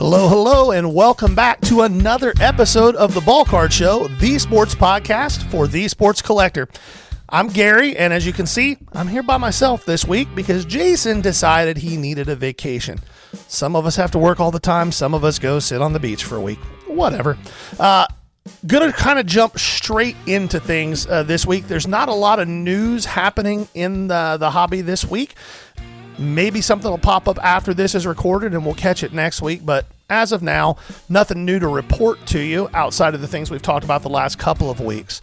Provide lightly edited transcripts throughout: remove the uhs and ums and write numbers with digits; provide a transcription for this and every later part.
Hello, hello, and welcome back to another episode of the Ball Card Show, the sports podcast for the sports collector. I'm Gary, and as you can see, I'm here by myself this week because Jason decided he needed a vacation. Some of us have to work all the time. Some of us go sit on the beach for a week. Whatever. Gonna kind of jump straight into things this week. There's not a lot of news happening in the hobby this week. Maybe something will pop up after this is recorded and we'll catch it next week. But as of now, nothing new to report to you outside of the things we've talked about the last couple of weeks.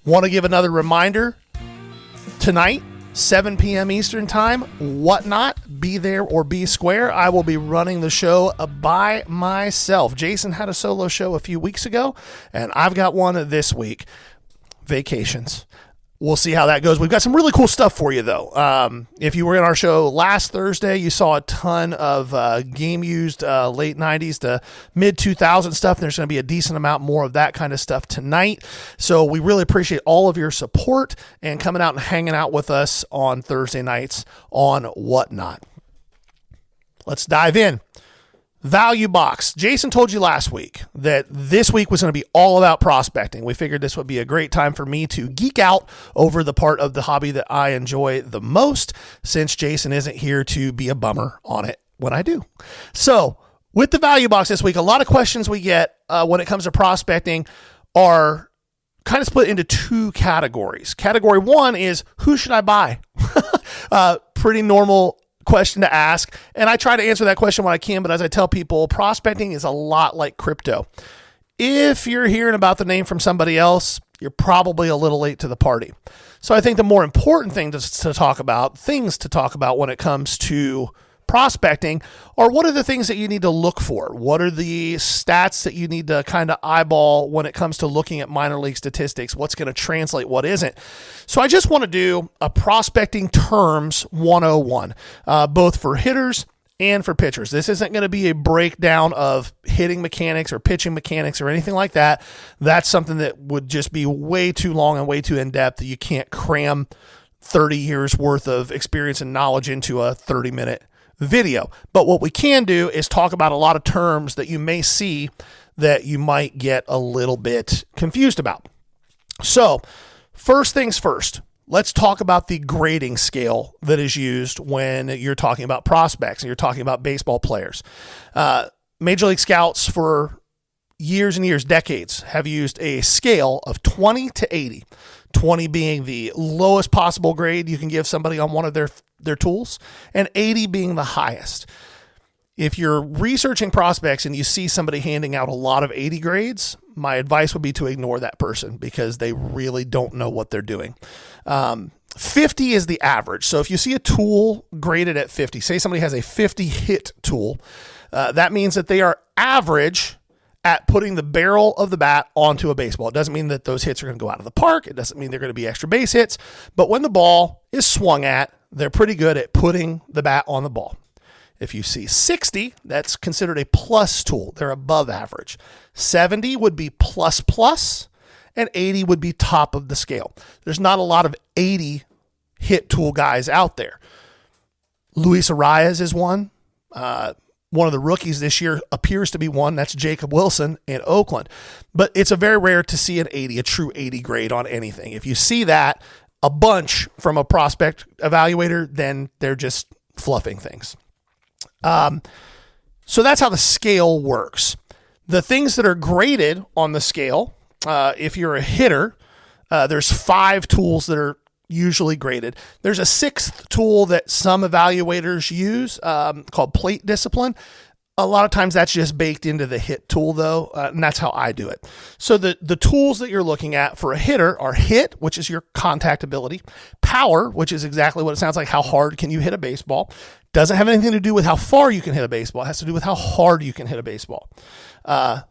Want to give another reminder. Tonight, 7 p.m. Eastern time, Whatnot, be there or be square. I will be running the show by myself. Jason had a solo show a few weeks ago, and I've got one this week. Vacations. We'll see how that goes. We've got some really cool stuff for you, though. If you were in our show last Thursday, you saw a ton of game-used late 90s to mid-2000s stuff. There's going to be a decent amount more of that kind of stuff tonight. So we really appreciate all of your support and coming out and hanging out with us on Thursday nights on Whatnot. Let's dive in. Value box. Jason told you last week that this week was going to be all about prospecting. We figured this would be a great time for me to geek out over the part of the hobby that I enjoy the most, since Jason isn't here to be a bummer on it when I do. So with the value box this week, a lot of questions we get when it comes to prospecting are kind of split into two categories. Category one is, who should I buy? Pretty normal question to ask, and I try to answer that question when I can, but as I tell people, prospecting is a lot like crypto. If you're hearing about the name from somebody else, you're probably a little late to the party. So I think the more important thing to talk about when it comes to prospecting are, what are the things that you need to look for? What are the stats that you need to kind of eyeball when it comes to looking at minor league statistics? What's going to translate, what isn't? So I just want to do a prospecting terms 101, both for hitters and for pitchers. This isn't going to be a breakdown of hitting mechanics or pitching mechanics or anything like that. That's something that would just be way too long and way too in-depth that you can't cram 30 years worth of experience and knowledge into a 30-minute video. But what we can do is talk about a lot of terms that you may see that you might get a little bit confused about. So first things first, let's talk about the grading scale that is used when you're talking about prospects and you're talking about baseball players. Major League scouts for years and years, decades, have used a scale of 20 to 80. 20 being the lowest possible grade you can give somebody on one of their tools, and 80 being the highest. If you're researching prospects and you see somebody handing out a lot of 80 grades, my advice would be to ignore that person because they really don't know what they're doing. 50 is the average. So if you see a tool graded at 50, say somebody has a 50 hit tool, that means that they are average at putting the barrel of the bat onto a baseball. It doesn't mean that those hits are going to go out of the park. It doesn't mean they're going to be extra base hits. But when the ball is swung at, they're pretty good at putting the bat on the ball. If you see 60, that's considered a plus tool. They're above average. 70 would be plus plus, and 80 would be top of the scale. There's not a lot of 80 hit tool guys out there. Luis Arias is one. One of the rookies this year appears to be one. That's Jacob Wilson in Oakland. But it's a very rare to see an 80, a true 80 grade on anything. If you see that a bunch from a prospect evaluator, then they're just fluffing things. So that's how the scale works. The things that are graded on the scale, if you're a hitter, there's 5 tools that are usually graded. There's a 6th tool that some evaluators use called plate discipline. A lot of times that's just baked into the hit tool though, and that's how I do it. So the tools that you're looking at for a hitter are hit, which is your contact ability, power, which is exactly what it sounds like, how hard can you hit a baseball. Doesn't have anything to do with how far you can hit a baseball. It has to do with how hard you can hit a baseball.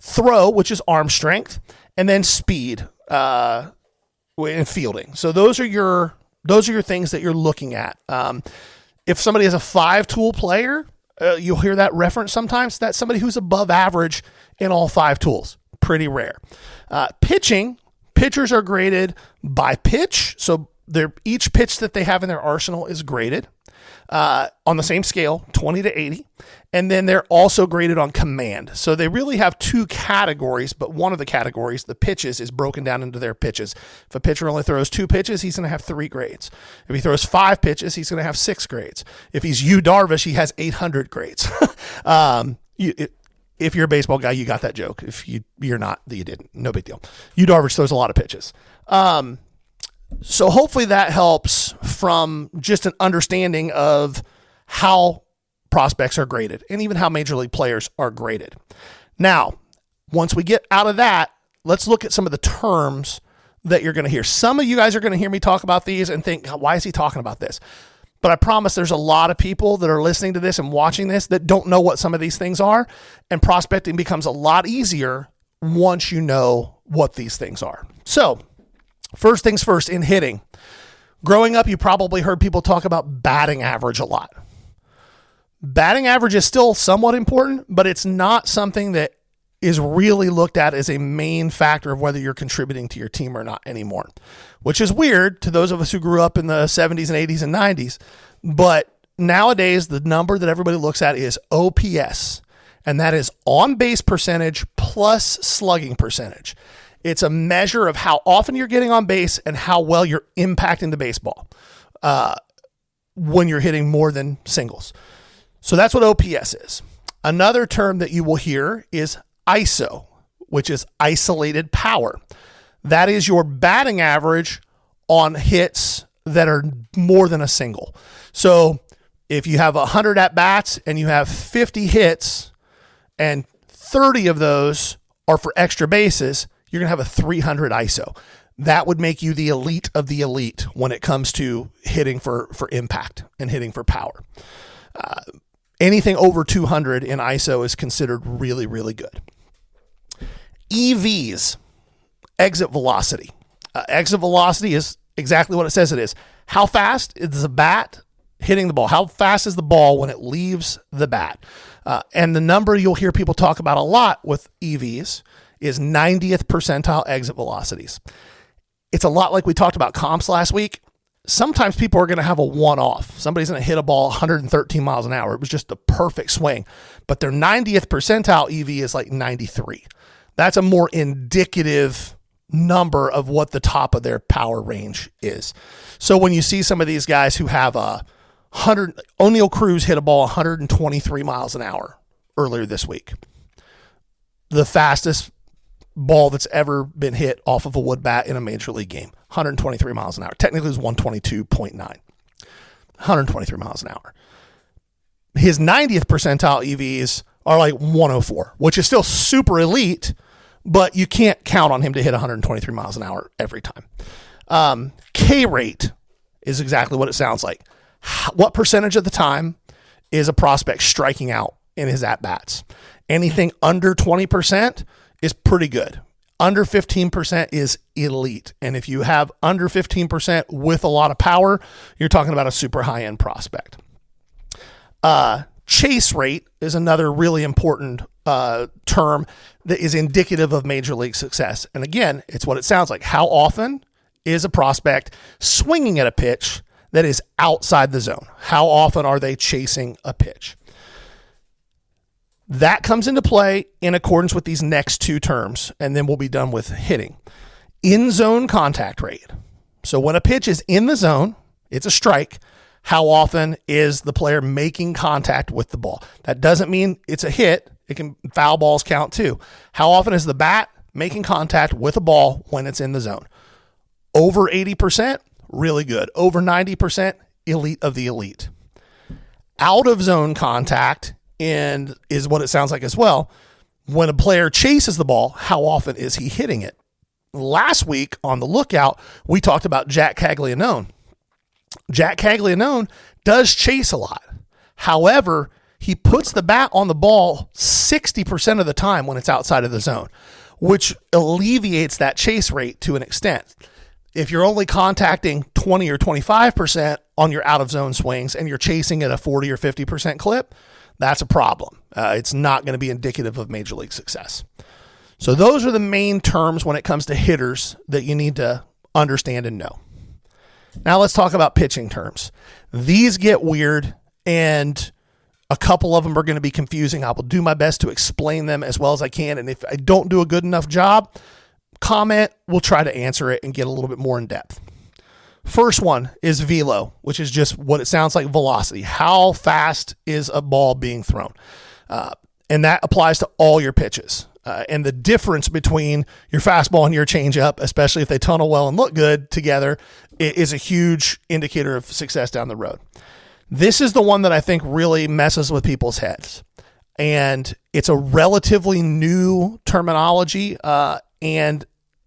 Throw, which is arm strength, and then speed and fielding. So those are your things that you're looking at. If somebody is a 5-tool player, you'll hear that reference sometimes. That's somebody who's above average in all 5 tools. Pretty rare. Pitchers are graded by pitch. So each pitch that they have in their arsenal is graded. on the same scale, 20 to 80. And then they're also graded on command. So they really have two categories, but one of the categories, the pitches, is broken down into their pitches. If a pitcher only throws 2 pitches, he's going to have 3 grades. If he throws 5 pitches, he's going to have 6 grades. If he's Yu Darvish, he has 800 grades. If you're a baseball guy, you got that joke. If you're not, you didn't. No big deal. Yu Darvish throws a lot of pitches. So hopefully that helps from just an understanding of how prospects are graded and even how major league players are graded. Now, once we get out of that, let's look at some of the terms that you're going to hear. Some of you guys are going to hear me talk about these and think, why is he talking about this? But I promise there's a lot of people that are listening to this and watching this that don't know what some of these things are, and prospecting becomes a lot easier once you know what these things are. So, first things first, in hitting. Growing up, you probably heard people talk about batting average a lot. Batting average is still somewhat important, but it's not something that is really looked at as a main factor of whether you're contributing to your team or not anymore, which is weird to those of us who grew up in the 70s and 80s and 90s. But nowadays, the number that everybody looks at is OPS, and that is on base percentage plus slugging percentage. It's a measure of how often you're getting on base and how well you're impacting the baseball when you're hitting more than singles. So that's what OPS is. Another term that you will hear is ISO, which is isolated power. That is your batting average on hits that are more than a single. So if you have 100 at-bats and you have 50 hits and 30 of those are for extra bases, you're going to have a 300 ISO. That would make you the elite of the elite when it comes to hitting for impact and hitting for power. Anything over 200 in ISO is considered really, really good. EVs, exit velocity. Exit velocity is exactly what it says it is. How fast is the bat hitting the ball? How fast is the ball when it leaves the bat? And the number you'll hear people talk about a lot with EVs is 90th percentile exit velocities. It's a lot like we talked about comps last week. Sometimes people are going to have a one-off. Somebody's going to hit a ball 113 miles an hour. It was just a perfect swing. But their 90th percentile EV is like 93. That's a more indicative number of what the top of their power range is. So when you see some of these guys who have O'Neal Cruz hit a ball 123 miles an hour earlier this week. The fastest ball that's ever been hit off of a wood bat in a major league game. 123 miles an hour. Technically, it was 122.9. 123 miles an hour. His 90th percentile EVs are like 104, which is still super elite, but you can't count on him to hit 123 miles an hour every time. K rate is exactly what it sounds like. What percentage of the time is a prospect striking out in his at-bats? Anything under 20% is pretty good. Under 15% is elite. And if you have under 15% with a lot of power, you're talking about a super high-end prospect. Chase rate is another really important term that is indicative of major league success. And again, it's what it sounds like. How often is a prospect swinging at a pitch that is outside the zone? How often are they chasing a pitch? That comes into play in accordance with these next two terms, and then we'll be done with hitting. In-zone contact rate. So when a pitch is in the zone, it's a strike. How often is the player making contact with the ball? That doesn't mean it's a hit. Foul balls count too. How often is the bat making contact with a ball when it's in the zone? Over 80%, really good. Over 90%, elite of the elite. Out of zone contact and is what it sounds like as well. When a player chases the ball, how often is he hitting it? Last week on the Lookout, we talked about Jack Caglianone. Jack Caglianone does chase a lot. However, he puts the bat on the ball 60% of the time when it's outside of the zone, which alleviates that chase rate to an extent. If you're only contacting 20 or 25% on your out of zone swings and you're chasing at a 40 or 50% clip, that's a problem. It's not going to be indicative of major league success. So those are the main terms when it comes to hitters that you need to understand and know. Now let's talk about pitching terms. These get weird, and a couple of them are going to be confusing. I will do my best to explain them as well as I can, and if I don't do a good enough job, comment. We'll try to answer it and get a little bit more in depth. First one is velo, which is just what it sounds like, velocity. How fast is a ball being thrown? And that applies to all your pitches. And the difference between your fastball and your changeup, especially if they tunnel well and look good together, is a huge indicator of success down the road. This is the one that I think really messes with people's heads. And it's a relatively new terminology. And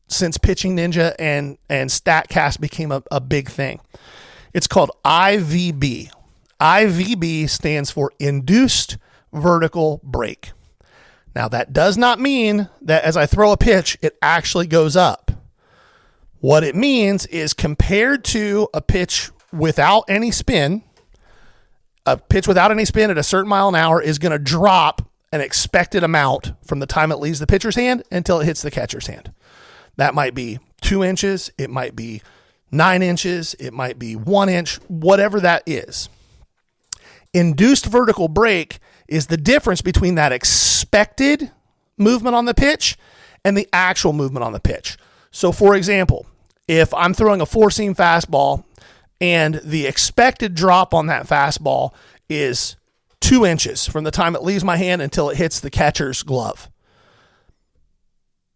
since Pitching Ninja and StatCast became a big thing, it's called IVB. IVB stands for Induced Vertical Break. Now, that does not mean that as I throw a pitch, it actually goes up. What it means is, compared to a pitch without any spin, a pitch without any spin at a certain mile an hour is going to drop an expected amount from the time it leaves the pitcher's hand until it hits the catcher's hand. That might be 2 inches. It might be 9 inches. It might be 1 inch, whatever that is. Induced vertical break is the difference between that expected movement on the pitch and the actual movement on the pitch. So, for example, if I'm throwing a 4-seam fastball and the expected drop on that fastball is 2 inches from the time it leaves my hand until it hits the catcher's glove,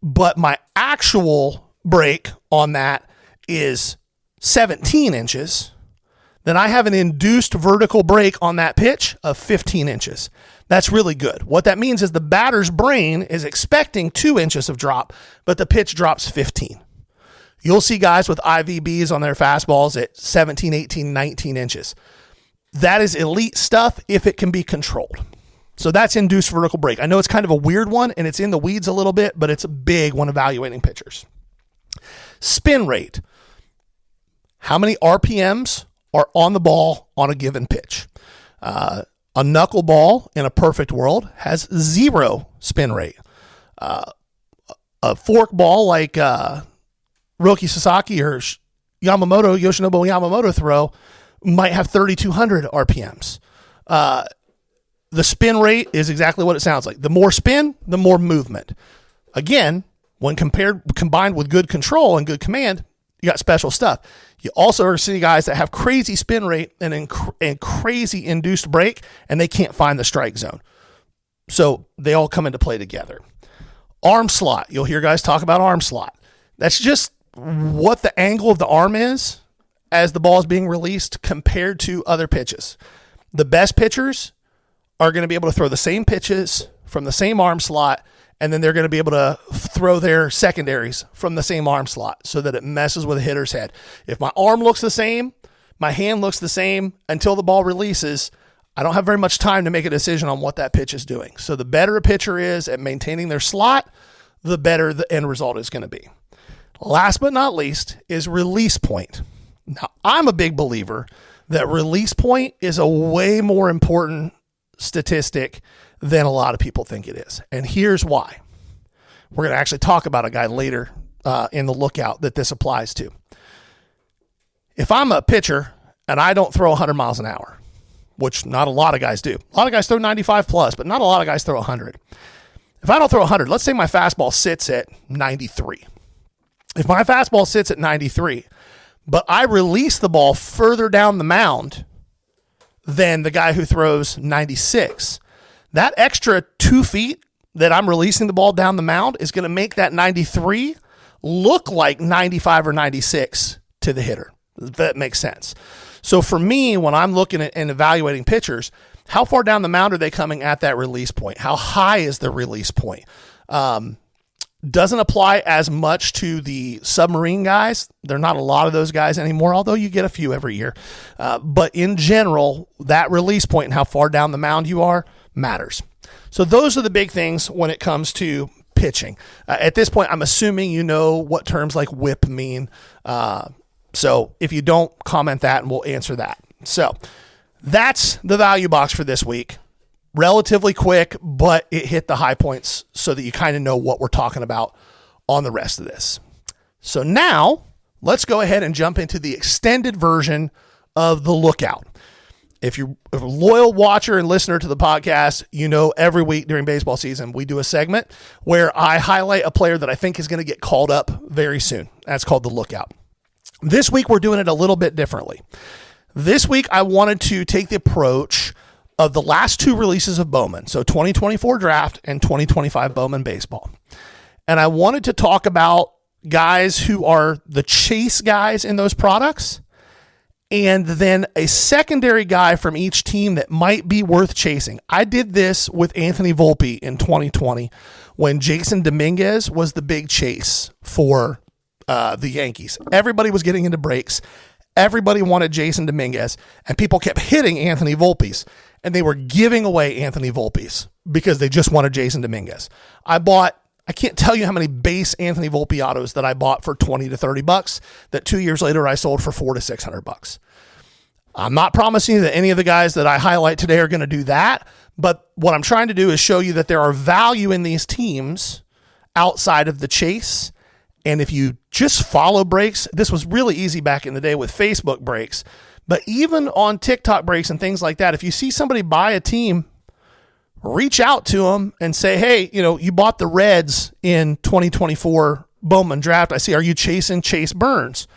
but my actual break on that is 17 inches, then I have an induced vertical break on that pitch of 15 inches. That's really good. What that means is the batter's brain is expecting 2 inches of drop, but the pitch drops 15. You'll see guys with IVBs on their fastballs at 17, 18, 19 inches. That is elite stuff if it can be controlled. So that's induced vertical break. I know it's kind of a weird one, and it's in the weeds a little bit, but it's big when evaluating pitchers. Spin rate. How many RPMs are on the ball on a given pitch? A knuckleball in a perfect world has 0 spin rate. A fork ball like Roki Sasaki or Yoshinobu Yamamoto throw might have 3,200 RPMs. The spin rate is exactly what it sounds like. The more spin, the more movement. Again, when combined with good control and good command, you got special stuff. You also are seeing guys that have crazy spin rate and crazy induced break, and they can't find the strike zone. So they all come into play together. Arm slot. You'll hear guys talk about arm slot. That's just what the angle of the arm is as the ball is being released compared to other pitches. The best pitchers are going to be able to throw the same pitches from the same arm slot, and then they're going to be able to throw their secondaries from the same arm slot so that it messes with a hitter's head. If my arm looks the same, my hand looks the same until the ball releases, I don't have very much time to make a decision on what that pitch is doing. So the better a pitcher is at maintaining their slot, the better the end result is going to be. Last but not least is release point. Now, I'm a big believer that release point is a way more important statistic than a lot of people think it is. And here's why. We're going to actually talk about a guy later in the lookout that this applies to. If I'm a pitcher and I don't throw 100 miles an hour, which not a lot of guys do. A lot of guys throw 95 plus, but not a lot of guys throw 100. If I don't throw 100, let's say my fastball sits at 93. If my fastball sits at 93, but I release the ball further down the mound than the guy who throws 96, that extra 2 feet that I'm releasing the ball down the mound is going to make that 93 look like 95 or 96 to the hitter. That makes sense. So for me, when I'm looking at and evaluating pitchers, how far down the mound are they coming at that release point? How high is the release point? Doesn't apply as much to the submarine guys. There are not a lot of those guys anymore, although you get a few every year. But in general, that release point and how far down the mound you are matters. So those are the big things when it comes to pitching. At this point, I'm assuming you know what terms like whip mean. So if you don't, comment that and we'll answer that. So that's the value box for this week. Relatively quick, but it hit the high points so that you kind of know what we're talking about on the rest of this. So now let's go ahead and jump into the extended version of the lookout. If you're a loyal watcher and listener to the podcast, you know every week during baseball season, we do a segment where I highlight a player that I think is going to get called up very soon. That's called the lookout. This week, we're doing it a little bit differently. This week, I wanted to take the approach of the last two releases of Bowman, so 2024 draft and 2025 Bowman baseball. And I wanted to talk about guys who are the chase guys in those products, and then a secondary guy from each team that might be worth chasing. I did this with Anthony Volpe in 2020 when Jason Dominguez was the big chase for the Yankees. Everybody was getting into breaks. Everybody wanted Jason Dominguez, and people kept hitting Anthony Volpe's, and they were giving away Anthony Volpe's because they just wanted Jason Dominguez. I can't tell you how many base Anthony Volpe autos that I bought for $20 to $30 that 2 years later I sold for $400 to $600. I'm not promising you that any of the guys that I highlight today are going to do that, but what I'm trying to do is show you that there are value in these teams outside of the chase. And if you just follow breaks, this was really easy back in the day with Facebook breaks, but even on TikTok breaks and things like that, if you see somebody buy a team, reach out to them and say, hey, you bought the Reds in 2024 Bowman draft. I see. Are you chasing Chase Burns?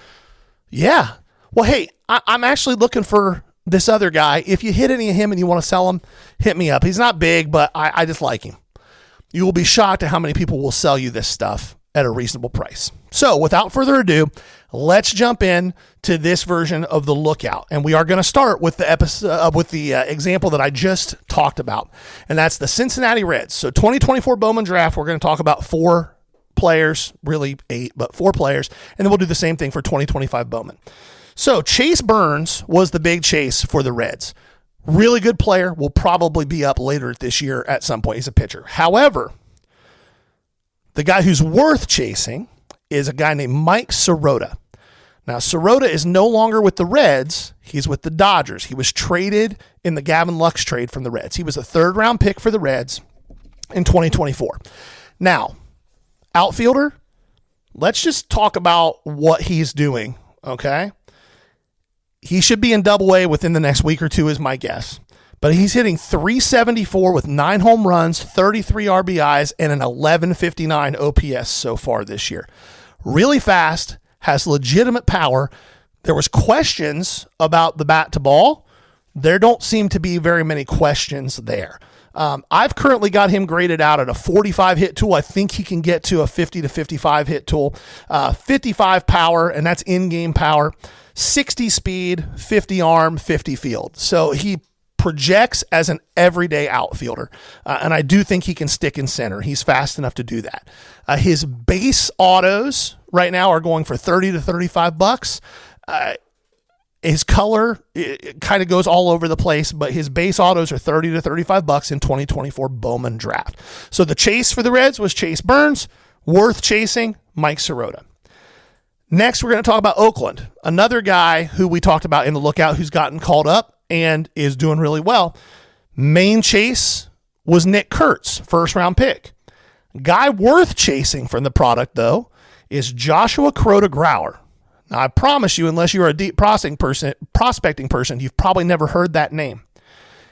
Yeah. Well, hey, I'm actually looking for this other guy. If you hit any of him and you want to sell him, hit me up. He's not big, but I just like him. You will be shocked at how many people will sell you this stuff at a reasonable price. So without further ado, let's jump in to this version of the lookout. And we are going to start with the episode, with the example that I just talked about. And that's the Cincinnati Reds. So 2024 Bowman draft, we're going to talk about 4 players, really 8, but 4 players. And then we'll do the same thing for 2025 Bowman. So Chase Burns was the big chase for the Reds. Really good player, will probably be up later this year at some point. He's a pitcher. However, the guy who's worth chasing is a guy named Mike Sirota. Now, Sirota is no longer with the Reds. He's with the Dodgers. He was traded in the Gavin Lux trade from the Reds. He was a 3rd-round pick for the Reds in 2024. Now, outfielder, let's just talk about what he's doing, okay? He should be in Double-A within the next week or two is my guess. But he's hitting .374 with 9 home runs, 33 RBIs, and an 1159 OPS so far this year. Really fast, has legitimate power. There was questions about the bat to ball. There don't seem to be very many questions there. I've currently got him graded out at a 45 hit tool. I think he can get to a 50 to 55 hit tool. 55 power, and that's in-game power. 60 speed, 50 arm, 50 field. So he projects as an everyday outfielder. And I do think he can stick in center. He's fast enough to do that. His base autos right now are going for $30 to $35. His color, it kind of goes all over the place, but his base autos are $30 to $35 in 2024 Bowman draft. So the chase for the Reds was Chase Burns. Worth chasing, Mike Sirota. Next, we're going to talk about Oakland, another guy who we talked about in the lookout who's gotten called up and is doing really well. Main chase was Nick Kurtz, 1st-round pick. Guy worth chasing from the product, though, is Joshua Crota-Grauer. Now, I promise you, unless you're a deep prospecting person, you've probably never heard that name.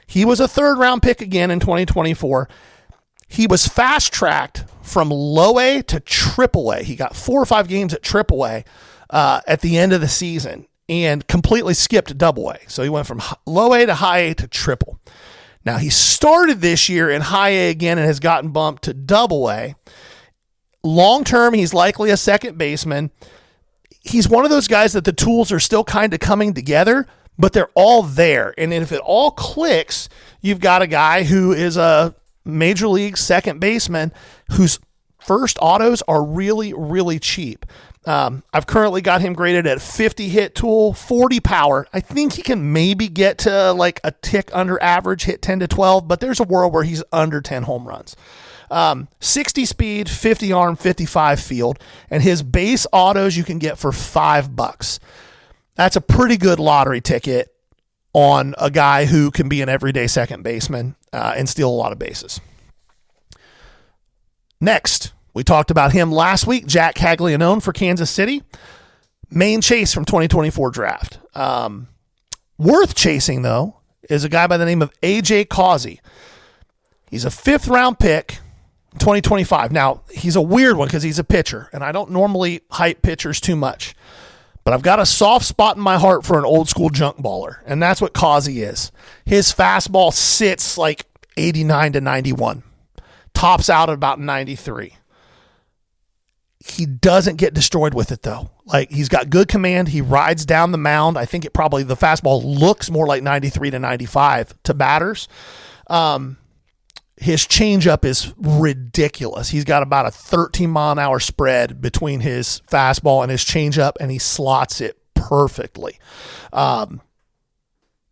He was a 3rd-round pick again in 2024. He was fast-tracked from low A to triple A. He got 4 or 5 games at triple A at the end of the season and completely skipped double A. So he went from low A to high A to triple. Now, he started this year in high A again and has gotten bumped to double A. Long-term, he's likely a second baseman. He's one of those guys that the tools are still kind of coming together, but they're all there. And if it all clicks, you've got a guy who is a major league second baseman whose first autos are really, really cheap. I've currently got him graded at 50 hit tool, 40 power. I think he can maybe get to like a tick under average, hit 10 to 12, but there's a world where he's under 10 home runs. 60 speed, 50 arm, 55 field, and his base autos you can get for $5. That's a pretty good lottery ticket on a guy who can be an everyday second baseman and steal a lot of bases. Next, we talked about him last week, Jack Caglianone for Kansas City. Main chase from 2024 draft. Worth chasing, though, is a guy by the name of A.J. Causey. He's a 5th-round pick, 2025. Now, he's a weird one because he's a pitcher, and I don't normally hype pitchers too much. But I've got a soft spot in my heart for an old-school junk baller, and that's what Causey is. His fastball sits like 89 to 91, tops out at about 93. He doesn't get destroyed with it, though. Like, he's got good command. He rides down the mound. I think the fastball looks more like 93 to 95 to batters. His changeup is ridiculous. He's got about a 13-mile-an-hour spread between his fastball and his changeup, and he slots it perfectly.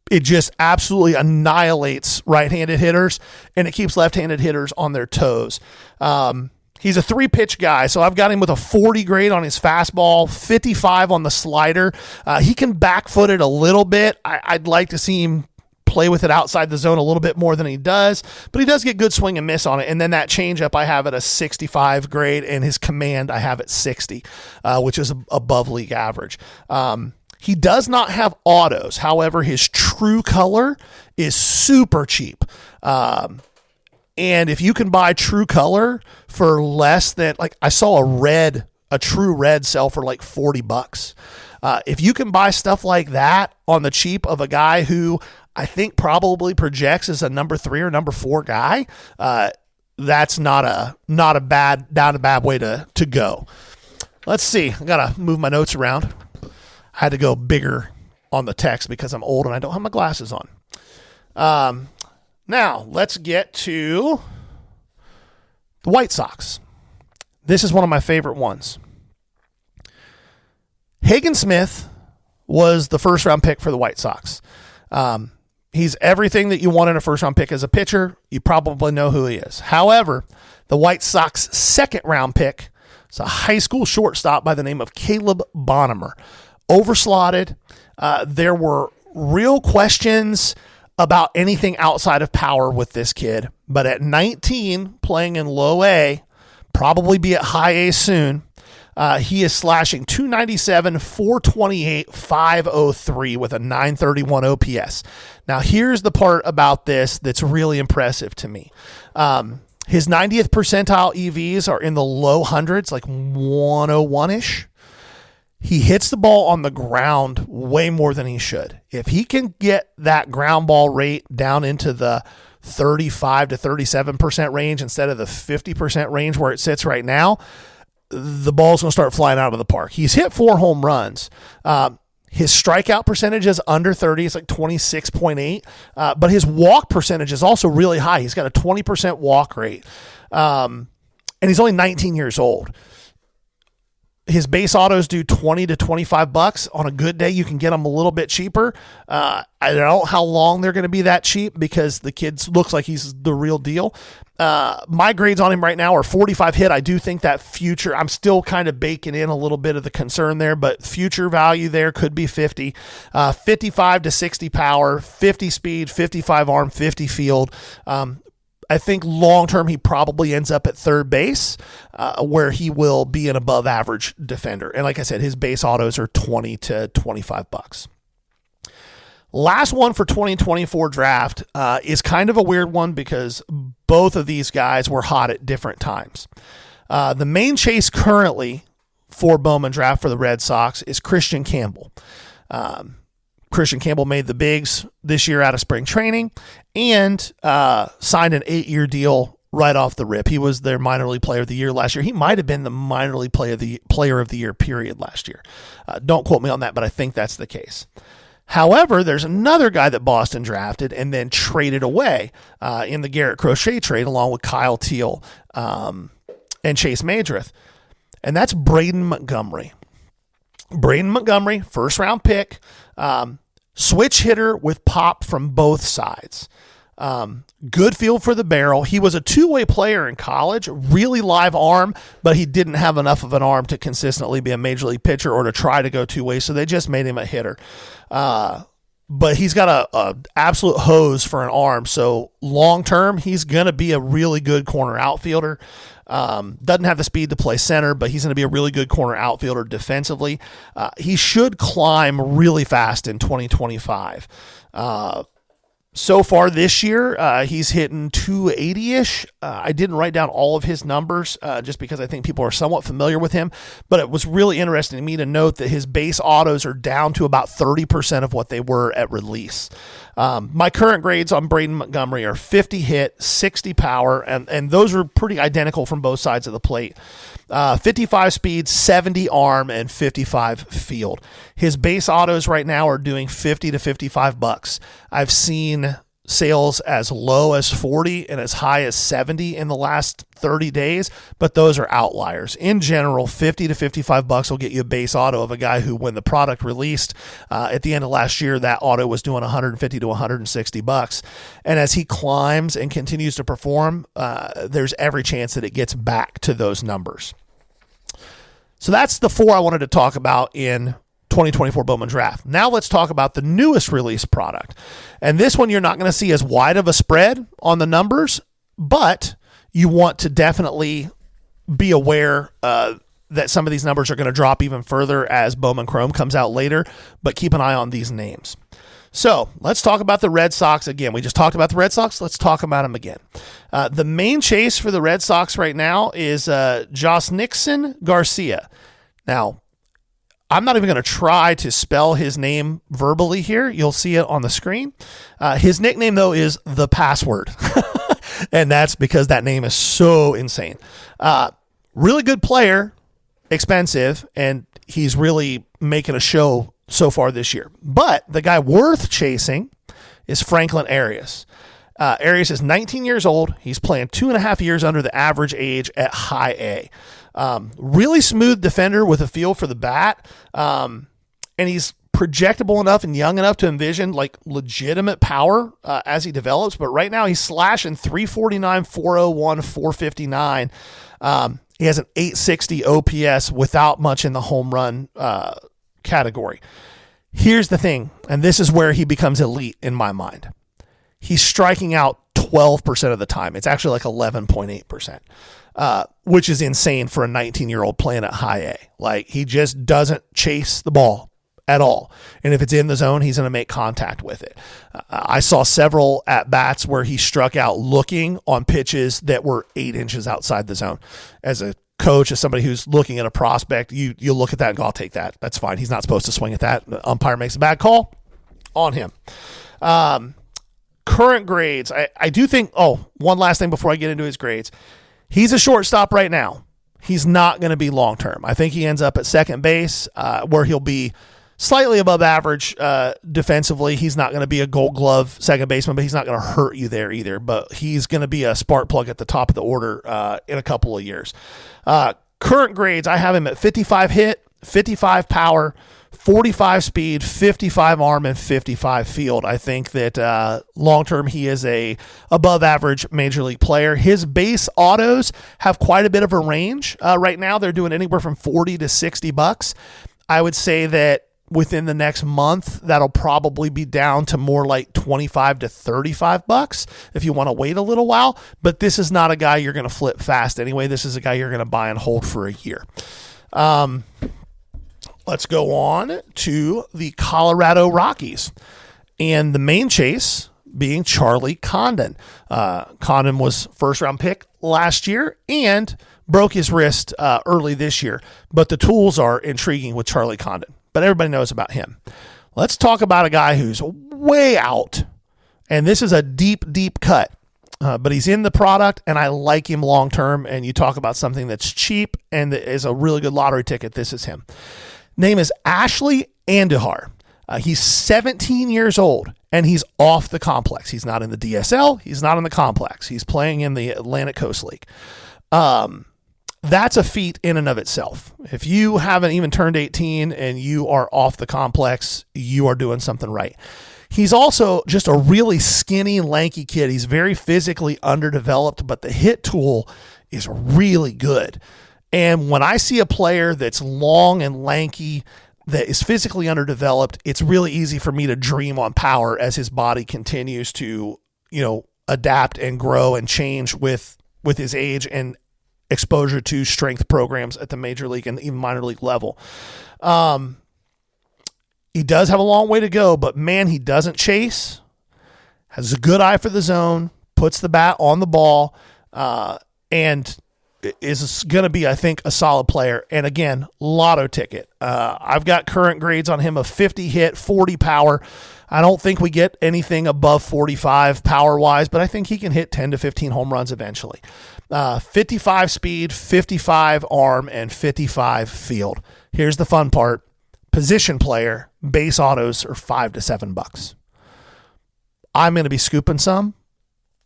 It just absolutely annihilates right-handed hitters, and it keeps left-handed hitters on their toes. He's a 3-pitch guy, so I've got him with a 40 grade on his fastball, 55 on the slider. He can back-foot it a little bit. I'd like to see him play with it outside the zone a little bit more than he does, but he does get good swing and miss on it. And then that changeup I have at a 65 grade, and his command I have at 60, which is above league average. He does not have autos. However, his true color is super cheap. And if you can buy true color for less than, like, I saw a true red sell for like $40. If you can buy stuff like that on the cheap of a guy who I think probably projects as a number 3 or number 4 guy, that's not a bad way to go. Let's see. I gotta move my notes around. I had to go bigger on the text because I'm old and I don't have my glasses on. Now let's get to the White Sox. This is one of my favorite ones. Hagen Smith was the 1st-round pick for the White Sox. He's everything that you want in a 1st-round pick as a pitcher. You probably know who he is. However, the White Sox 2nd-round pick is a high school shortstop by the name of Caleb Bonnemer. Overslotted. There were real questions about anything outside of power with this kid. But at 19, playing in low A, probably be at high A soon, he is slashing 297, 428, 503 with a 931 OPS. Now, here's the part about this that's really impressive to me. His 90th percentile EVs are in the low hundreds, like 101-ish. He hits the ball on the ground way more than he should. If he can get that ground ball rate down into the 35 to 37% range instead of the 50% range where it sits right now, the ball's going to start flying out of the park. He's hit 4 home runs. His strikeout percentage is under 30. It's like 26.8. But his walk percentage is also really high. He's got a 20% walk rate. And he's only 19 years old. His base autos do $20 to $25. On a good day, you can get them a little bit cheaper. I don't know how long they're going to be that cheap because the kid looks like he's the real deal. My grades on him right now are 45 hit. I do think that future, I'm still kind of baking in a little bit of the concern there, but future value there could be 50. 55 to 60 power, 50 speed, 55 arm, 50 field. I think long-term he probably ends up at 3rd base where he will be an above-average defender. And like I said, his base autos are $20 to $25. Last one for 2024 draft is kind of a weird one because both of these guys were hot at different times. The main chase currently for Bowman draft for the Red Sox is Christian Campbell. Christian Campbell made the bigs this year out of spring training and signed an 8-year deal right off the rip. He was their minor league player of the year last year. He might have been the minor league player of the year period last year. Don't quote me on that, but I think that's the case. However, there's another guy that Boston drafted and then traded away in the Garrett Crochet trade along with Kyle Teal and Chase Madrith, and that's Braden Montgomery. Braden Montgomery, 1st-round pick, switch hitter with pop from both sides. Good feel for the barrel. He was a 2-way player in college, really live arm, but he didn't have enough of an arm to consistently be a major league pitcher or to try to go 2 ways, so they just made him a hitter. but he's got a absolute hose for an arm. So long term, he's going to be a really good corner outfielder. Doesn't have the speed to play center, but he's going to be a really good corner outfielder defensively. He should climb really fast in 2025. So far this year, he's hitting 280-ish. I didn't write down all of his numbers just because I think people are somewhat familiar with him, but it was really interesting to me to note that his base autos are down to about 30% of what they were at release. My current grades on Braden Montgomery are 50 hit, 60 power, and those are pretty identical from both sides of the plate. 55 speed, 70 arm, and 55 field. His base autos right now are doing $50 to $55. I've seen sales as low as 40 and as high as 70 in the last 30 days, but those are outliers. In general, $50 to $55 will get you a base auto of a guy who, when the product released at the end of last year, that auto was doing $150 to $160. And as he climbs and continues to perform, there's every chance that it gets back to those numbers. So that's the four I wanted to talk about in 2024 Bowman Draft. Now let's talk about the newest release product. And this one, you're not going to see as wide of a spread on the numbers, but you want to definitely be aware that some of these numbers are going to drop even further as Bowman Chrome comes out later, but keep an eye on these names. So let's talk about the Red Sox again. We just talked about the Red Sox. Let's talk about them again. The main chase for the Red Sox right now is Josnixon Garcia. Now, I'm not even going to try to spell his name verbally here. You'll see it on the screen. His nickname, though, is The Password. And that's because that name is so insane. Really good player, expensive, and he's really making a show so far this year. But the guy worth chasing is Franklin Arias. Arias is 19 years old. He's playing 2.5 years under the average age at high A. Really smooth defender with a feel for the bat. And he's projectable enough and young enough to envision like legitimate power as he develops. But right now he's slashing 349, 401, 459. He has an 860 OPS without much in the home run category. Here's the thing, and this is where he becomes elite in my mind. He's striking out 12% of the time. It's actually like 11.8%, which is insane for a 19-year-old playing at high A. Like, he just doesn't chase the ball at all. And if it's in the zone, he's going to make contact with it. I saw several at-bats where he struck out looking on pitches that were 8 inches outside the zone. As a coach, as somebody who's looking at a prospect, you look at that and go, I'll take that. That's fine. He's not supposed to swing at that. The umpire makes a bad call on him. Current grades, I do think, one last thing before I get into his grades. He's a shortstop right now. He's not going to be long-term. I think he ends up at second base where he'll be slightly above average defensively. He's not going to be a Gold Glove second baseman, but he's not going to hurt you there either. But he's going to be a spark plug at the top of the order in a couple of years. Current grades, I have him at 55 hit, 55 power, 45 speed, 55 arm, and 55 field. I think that long-term he is a above-average major league player. His base autos have quite a bit of a range. Right now they're doing anywhere from $40 to $60. I would say that within the next month, that'll probably be down to more like $25 to $35 if you want to wait a little while. But this is not a guy you're going to flip fast anyway. This is a guy you're going to buy and hold for a year. Let's go on to the Colorado Rockies. And the main chase being Charlie Condon. Condon was first-round pick last year and broke his wrist early this year. But the tools are intriguing with Charlie Condon. But everybody knows about him. Let's talk about a guy who's way out. And this is a deep, deep cut. But he's in the product, and I like him long-term. And you talk about something that's cheap and that is a really good lottery ticket. This is him. Name is Ashley Andujar. He's 17 years old, and he's off the complex. He's not in the DSL. He's not in the complex. He's playing in the Atlantic Coast League. That's a feat in and of itself. If you haven't even turned 18 and you are off the complex, you are doing something right. He's also just a really skinny, lanky kid. He's very physically underdeveloped, but the hit tool is really good. And when I see a player that's long and lanky, that is physically underdeveloped, it's really easy for me to dream on power as his body continues to, adapt and grow and change with his age and exposure to strength programs at the major league and even minor league level. He does have a long way to go, but man, he doesn't chase, has a good eye for the zone, puts the bat on the ball, and is going to be, I think, a solid player. And again, lotto ticket. I've got current grades on him of 50 hit, 40 power. I don't think we get anything above 45 power-wise, but I think he can hit 10 to 15 home runs eventually. 55 speed, 55 arm, and 55 field. Here's the fun part. Position player, base autos are $5 to $7. I'm going to be scooping some.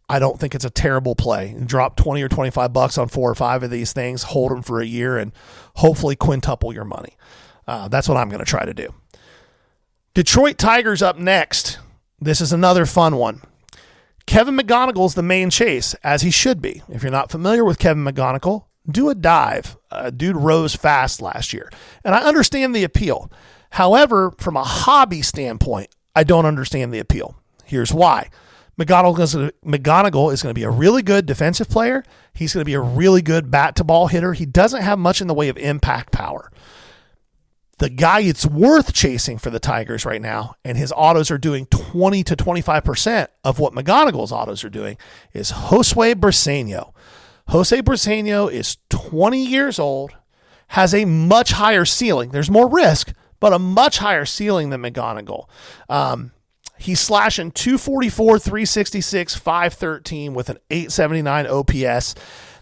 I don't think it's a terrible play. Drop 20 or $25 on 4 or 5 of these things, hold them for a year, and hopefully quintuple your money. That's what I'm going to try to do. Detroit Tigers up next. This is another fun one. Kevin McGonigal's the main chase, as he should be. If you're not familiar with Kevin McGonigal, do a dive. Dude rose fast last year. And I understand the appeal. However, from a hobby standpoint, I don't understand the appeal. Here's why. McGonigal is going to be a really good defensive player. He's going to be a really good bat-to-ball hitter. He doesn't have much in the way of impact power. The guy it's worth chasing for the Tigers right now, and his autos are doing 20 to 25% of what McGonigal's autos are doing, is Jose Briseño. Jose Briseño is 20 years old, has a much higher ceiling. There's more risk, but a much higher ceiling than McGonigal. He's slashing 244, 366, 513 with an 879 OPS.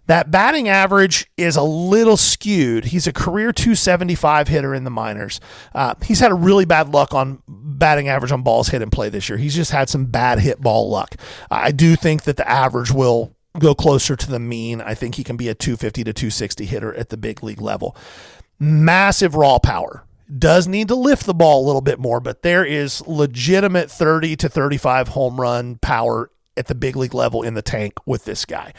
That batting average is a little skewed. He's a career 275 hitter in the minors. He's had a really bad luck on batting average on balls hit in play this year. He's just had some bad hit ball luck. I do think that the average will go closer to the mean. I think he can be a 250 to 260 hitter at the big league level. Massive raw power. Does need to lift the ball a little bit more, but there is legitimate 30 to 35 home run power at the big league level in the tank with this guy.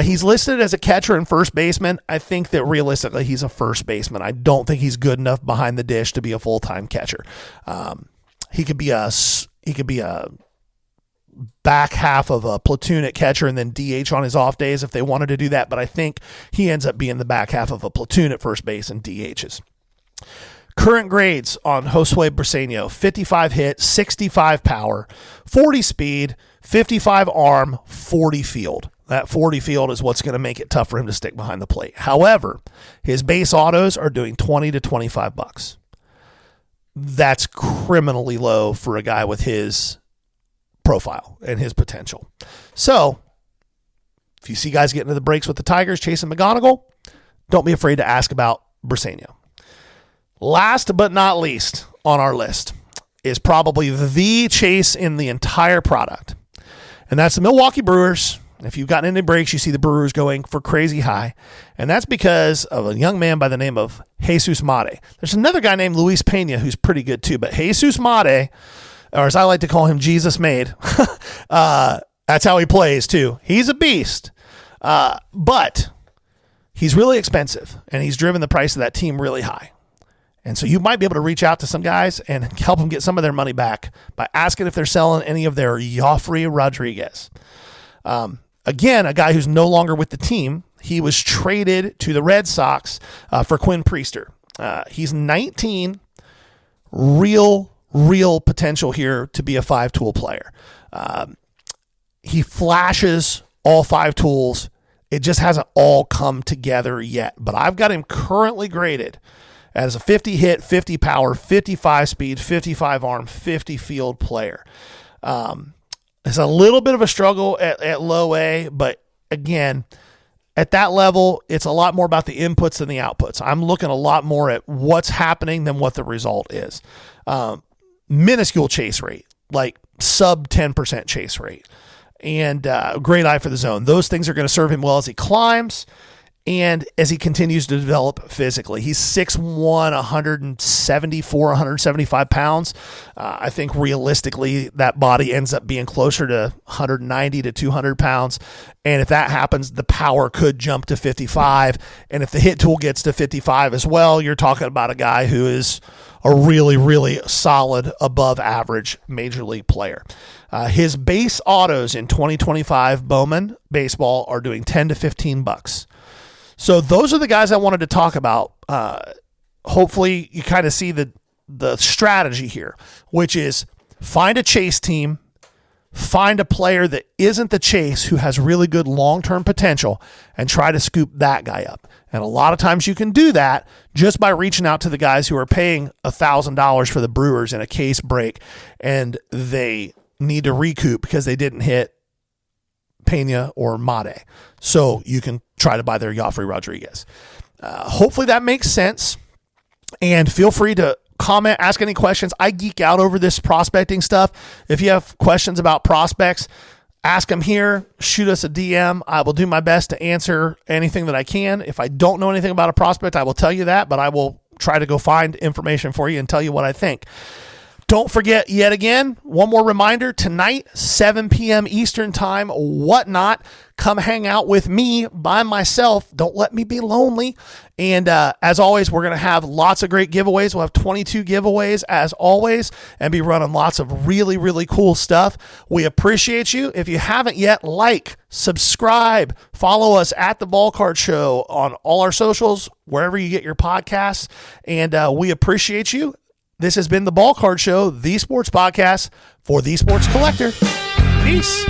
He's listed as a catcher and first baseman. I think that realistically he's a first baseman. I don't think he's good enough behind the dish to be a full-time catcher. He could be a back half of a platoon at catcher and then DH on his off days if they wanted to do that, but I think he ends up being the back half of a platoon at first base and DHs. Current grades on Jose Briseño: 55 hit, 65 power, 40 speed, 55 arm, 40 field. That 40 field is what's going to make it tough for him to stick behind the plate. However, his base autos are doing $20 to $25. That's criminally low for a guy with his profile and his potential. So, if you see guys getting into the breaks with the Tigers chasing McGonigal, don't be afraid to ask about Briseño. Last but not least on our list is probably the chase in the entire product, and that's the Milwaukee Brewers. If you've gotten into breaks, you see the Brewers going for crazy high, and that's because of a young man by the name of Jesus Mate. There's another guy named Luis Pena who's pretty good too, but Jesus Mate, or as I like to call him, Jesus Made, that's how he plays too. He's a beast, but he's really expensive, and he's driven the price of that team really high. And so you might be able to reach out to some guys and help them get some of their money back by asking if they're selling any of their Joffrey Rodriguez. Again, a guy who's no longer with the team. He was traded to the Red Sox for Quinn Priester. He's 19, real potential here to be a 5-tool player. He flashes all 5 tools. It just hasn't all come together yet. But I've got him currently graded as a 50 hit, 50 power, 55 speed, 55 arm, 50 field player. It's a little bit of a struggle at low A, but again, at that level, it's a lot more about the inputs than the outputs. I'm looking a lot more at what's happening than what the result is. Minuscule chase rate, like sub 10% chase rate, and great eye for the zone. Those things are going to serve him well as he climbs. And as he continues to develop physically, he's 6'1", 174, 175 pounds. I think realistically that body ends up being closer to 190 to 200 pounds. And if that happens, the power could jump to 55. And if the hit tool gets to 55 as well, you're talking about a guy who is a really, really solid, above average major league player. His base autos in 2025 Bowman baseball are doing $10 to $15. So those are the guys I wanted to talk about. Hopefully you kind of see the strategy here, which is find a chase team, find a player that isn't the chase who has really good long-term potential, and try to scoop that guy up. And a lot of times you can do that just by reaching out to the guys who are paying $1,000 for the Brewers in a case break, and they need to recoup because they didn't hit Pena or Mate. So you can try to buy their Joffrey Rodriguez. Hopefully that makes sense. And feel free to comment, ask any questions. I geek out over this prospecting stuff. If you have questions about prospects, ask them here. Shoot us a DM. I will do my best to answer anything that I can. If I don't know anything about a prospect, I will tell you that, but I will try to go find information for you and tell you what I think. Don't forget, yet again, one more reminder, tonight, 7 p.m. Eastern time, Whatnot. Come hang out with me by myself. Don't let me be lonely. And as always, we're going to have lots of great giveaways. We'll have 22 giveaways as always and be running lots of really, really cool stuff. We appreciate you. If you haven't yet, like, subscribe, follow us at The Ball Card Show on all our socials, wherever you get your podcasts. And we appreciate you. This has been The Ball Card Show, the sports podcast for the sports collector. Peace.